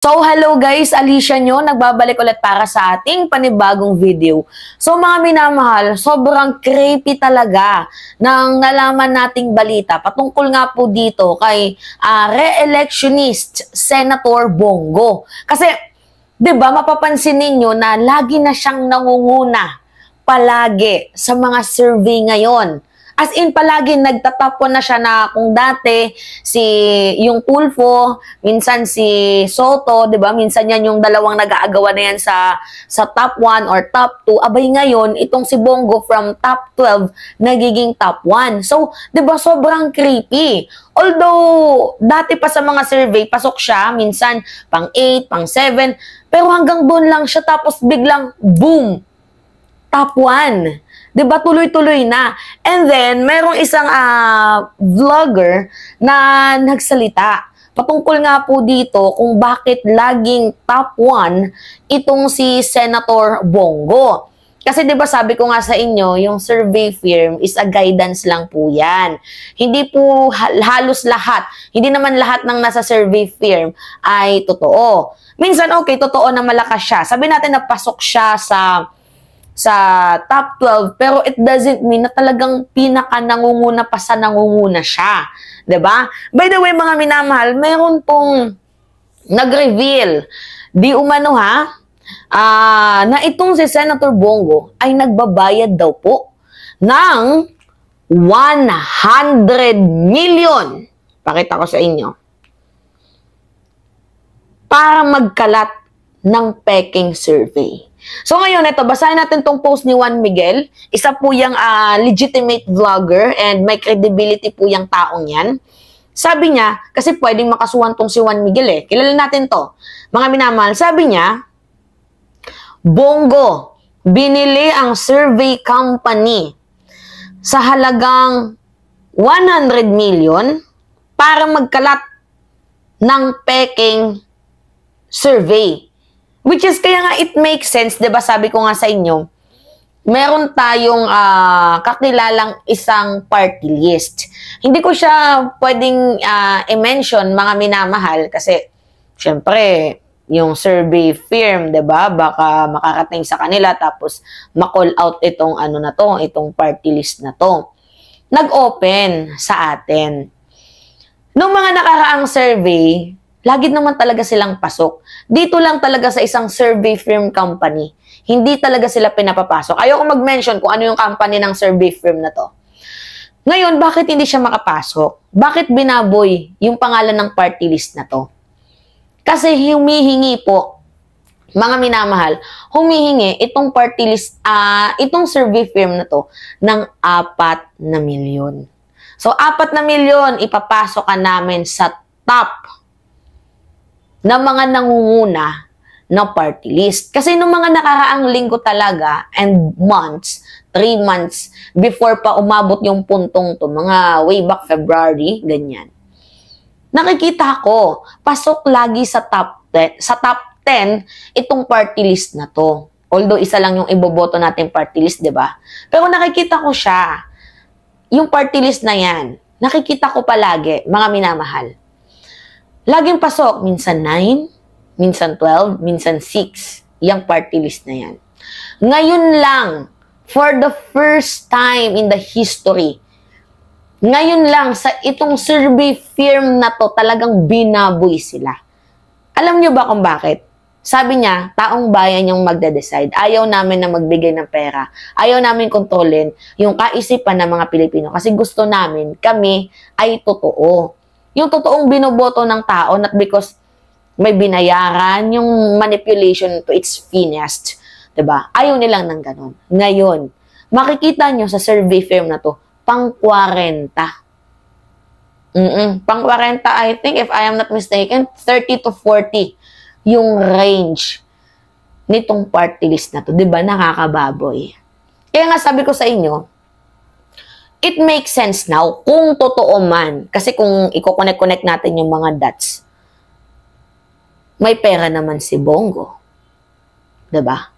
So, hello guys, Alicia nyo, nagbabalik ulit para sa ating panibagong video. So, mga minamahal, sobrang creepy talaga ng nalaman nating balita patungkol nga po dito kay re-electionist Senator Bongo. Kasi, di ba, mapapansin ninyo na lagi na siyang nangunguna palagi sa mga survey ngayon. As in, palagi nagtatapon na siya na kung dati yung Tulfo, minsan si Soto, di ba? Minsan yan yung dalawang nag-aagawan na yan sa top 1 or top 2. Abay ngayon, itong si Bongo from top 12, nagiging top 1. So, di ba, sobrang creepy. Although, dati pa sa mga survey, pasok siya, minsan pang 8, pang 7, pero hanggang doon lang siya, tapos biglang, boom! Top 1. Diba, tuloy-tuloy na. And then, merong isang vlogger na nagsalita. Patungkol nga po dito kung bakit laging top 1 itong si Senator Bongo. Kasi diba sabi ko nga sa inyo, yung survey firm is a guidance lang po yan. Hindi po halos lahat, hindi naman lahat ng nasa survey firm ay totoo. Minsan, okay, totoo na malakas siya. Sabi natin na pasok siya sa top 12, pero it doesn't mean na talagang pinaka-nangunguna pa sa nangunguna siya. 'Di ba? By the way, mga minamahal, mayroon pong nag-reveal, di umano na itong si Senator Bongo ay nagbabayad daw po ng 100 million. Pakita ko sa inyo. Para magkalat ng peking survey. So ngayon, ito, basahin natin tong post ni Juan Miguel. Isa po yung legitimate vlogger and may credibility po yung taong yan. Sabi niya, kasi pwedeng makasuhan tong si Juan Miguel eh. Kilala natin to. Mga minamahal, sabi niya, Bongo, binili ang survey company sa halagang 100 million para magkalat ng peking survey. Which is, kaya nga it makes sense, diba sabi ko nga sa inyo, meron tayong kakilalang isang party list. Hindi ko siya pwedeng i-mention, mga minamahal, kasi syempre, yung survey firm, diba, baka makarating sa kanila, tapos ma-call out itong itong party list na to. Nag-open sa atin. Noong mga nakaraang survey, lagi naman talaga silang pasok. Dito lang talaga sa isang survey firm company. Hindi talaga sila pinapapasok. Ayoko mag-mention kung ano yung company ng survey firm na to. Ngayon, bakit hindi siya makapasok? Bakit binaboy yung pangalan ng party list na to? Kasi humihingi po, mga minamahal, humihingi itong party list, itong survey firm na to ng 4 na milyon. So, 4 na milyon ipapasok ka namin sa top na mga nangunguna na party list. Kasi nung mga nakaraang linggo talaga and months, 3 months before pa umabot yung puntong to, mga way back February, ganyan. Nakikita ko, pasok lagi sa top 10 itong party list na to. Although isa lang yung iboboto natin party list, 'di ba? Pero nakikita ko siya. Yung party list na yan, nakikita ko palagi, mga minamahal. Laging pasok, minsan 9, minsan 12, minsan 6, yung party list na yan. Ngayon lang, for the first time in the history, ngayon lang sa itong survey firm na to, talagang binaboy sila. Alam nyo ba kung bakit? Sabi niya, taong bayan yung magde-decide. Ayaw namin na magbigay ng pera. Ayaw namin kontrolin yung kaisipan ng mga Pilipino. Kasi gusto namin, kami ay totoo. Yung totoong binoboto ng tao, not because may binayaran, yung manipulation to its finest. Diba? Ayaw nilang ng ganun. Ngayon, makikita nyo sa survey firm na to, pang 40. Pang 40, I think, if I am not mistaken, 30 to 40 yung range nitong party list na to. Diba? Nakakababoy. Kaya nga sabi ko sa inyo, it makes sense now kung totoo man. Kasi kung i-connect natin yung mga dots, may pera naman si Bongo. 'Di ba?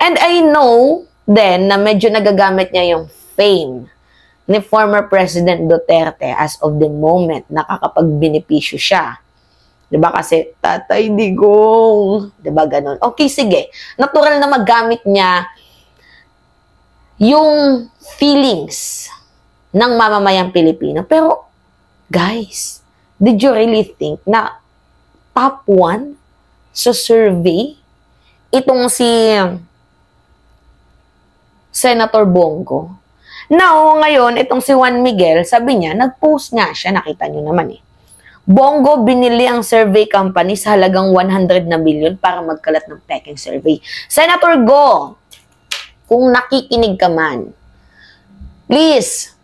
And I know then na medyo nagagamit niya yung fame ni former President Duterte as of the moment nakakapagbenepisyo siya Diba kasi, Tatay Digong. Diba ganun? Okay, sige. Natural na magamit niya yung feelings ng mamamayang Pilipino. Pero, guys, did you really think na top 1 sa survey itong si Senator Bongo? Now, ngayon, itong si Juan Miguel, sabi niya, nag-post nga siya, nakita niyo naman eh. Bongo binili ang survey company sa halagang 100 na milyon para magkalat ng peking survey. Senator Go, kung nakikinig ka man, please,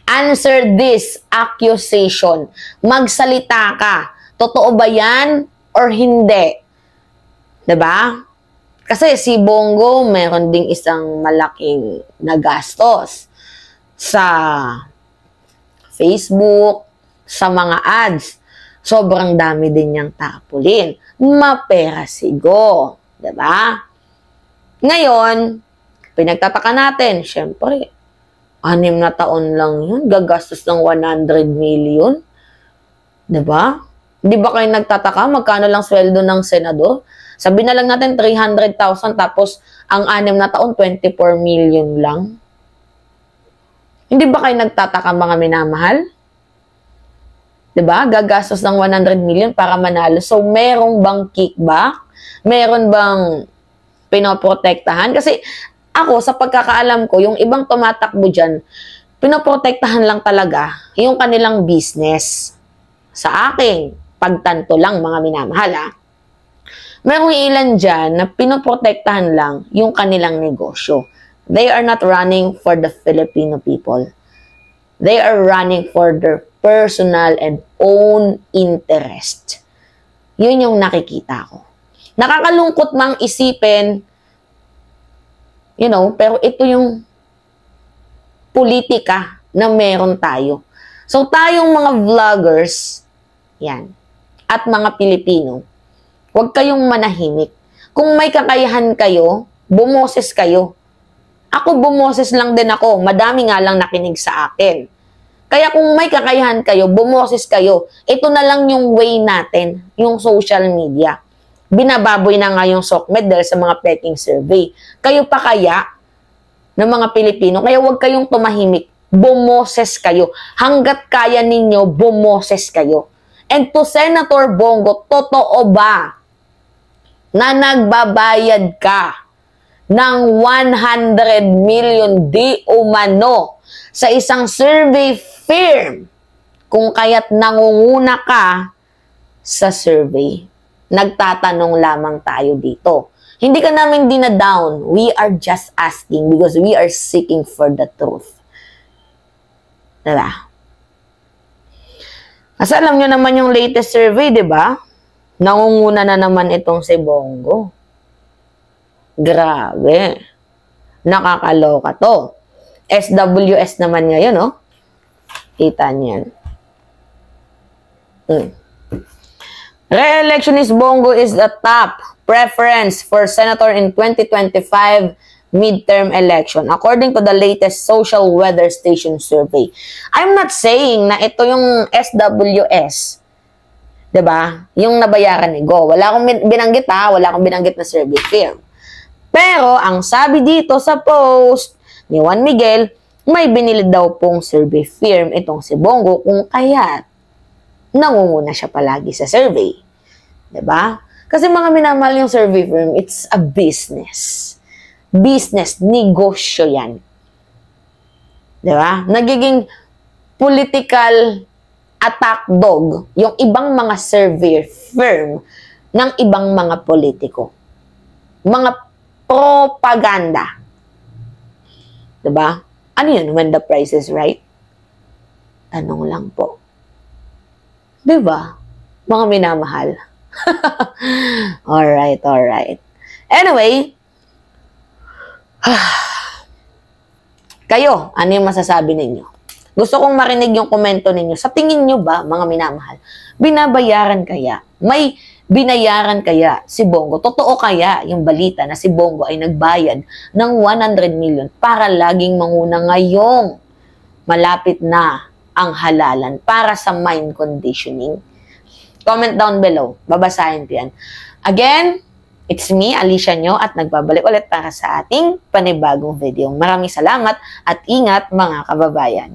answer this accusation. Magsalita ka. Totoo ba yan or hindi? Diba? Kasi si Bongo, meron ding isang malaking nagastos sa Facebook, sa mga ads. Sobrang dami din niyang tapulin. Mapera si Go. Diba? Ngayon, pinagtataka natin, syempre, 6 na taon lang yun, gagastos ng 100 million. Diba? Di ba kayo nagtataka, magkano lang sweldo ng senador? Sabi na lang natin 300,000 tapos ang 6 na taon, 24 million lang. Hindi ba kayo nagtataka mga minamahal? Diba? Gagastos ng 100 million para manalo. So, merong bang kickback? Meron bang pinoprotektahan? Kasi ako, sa pagkakaalam ko, yung ibang tumatakbo dyan, pinoprotektahan lang talaga yung kanilang business. Sa aking pagtanto lang, mga minamahal, ha? Merong ilan dyan na pinoprotektahan lang yung kanilang negosyo. They are not running for the Filipino people. They are running for their personal and own interest. Yun yung nakikita ko. Nakakalungkot mang isipin, you know, pero ito yung politika na meron tayo. So, tayong mga vloggers, yan, at mga Pilipino, huwag kayong manahimik. Kung may kakayahan kayo, bumoses kayo. Ako, bumoses lang din ako. Madami nga lang nakinig sa akin. Kaya kung may kakayahan kayo, bumoses kayo. Ito na lang yung way natin, yung social media. Binababoy na nga yung SOCMED dahil sa mga peking survey. Kayo pa kaya, ng mga Pilipino, kaya huwag kayong tumahimik. Bumoses kayo. Hanggat kaya ninyo, bumoses kayo. And to Senator Bongo, totoo ba na nagbabayad ka ng 100 million di umano sa isang survey firm kung kaya't nangunguna ka sa survey? Nagtatanong lamang tayo dito. Hindi ka namin dinadown. We are just asking because we are seeking for the truth. Diba? Kasi alam nyo naman yung latest survey, diba? Nangunguna na naman itong si Bongo. Grabe. Nakakaloka to. SWS naman ngayon, no? Kita niyan. Re-electionist Bongo is the top preference for senator in 2025 midterm election, according to the latest social weather station survey. I'm not saying na ito yung SWS. Diba? Yung nabayaran ni Go. Wala akong binanggit, ha? Wala akong binanggit na survey firm. Pero, ang sabi dito sa post ni Juan Miguel, may binili daw pong survey firm itong si Bongo kung kaya't nangunguna siya palagi sa survey. Diba? Kasi mga minamahal yung survey firm, it's a business. Business, negosyo yan. Diba? Nagiging political attack dog yung ibang mga survey firm ng ibang mga politiko. Mga propaganda. Diba? Ano yun? When the price is right? Tanong lang po. Diba? Mga minamahal. Alright, alright. Anyway, kayo, ano yung masasabi ninyo? Gusto kong marinig yung komento ninyo. Sa tingin nyo ba, mga minamahal, binabayaran kaya? May binayaran kaya si Bongo? Totoo kaya yung balita na si Bongo ay nagbayad ng 100 million para laging manguna ngayong malapit na ang halalan para sa mind conditioning? Comment down below. Babasahin ko yan. Again, it's me, Alicia Nyo, at nagbabalik ulit para sa ating panibagong video. Maraming salamat at ingat mga kababayan.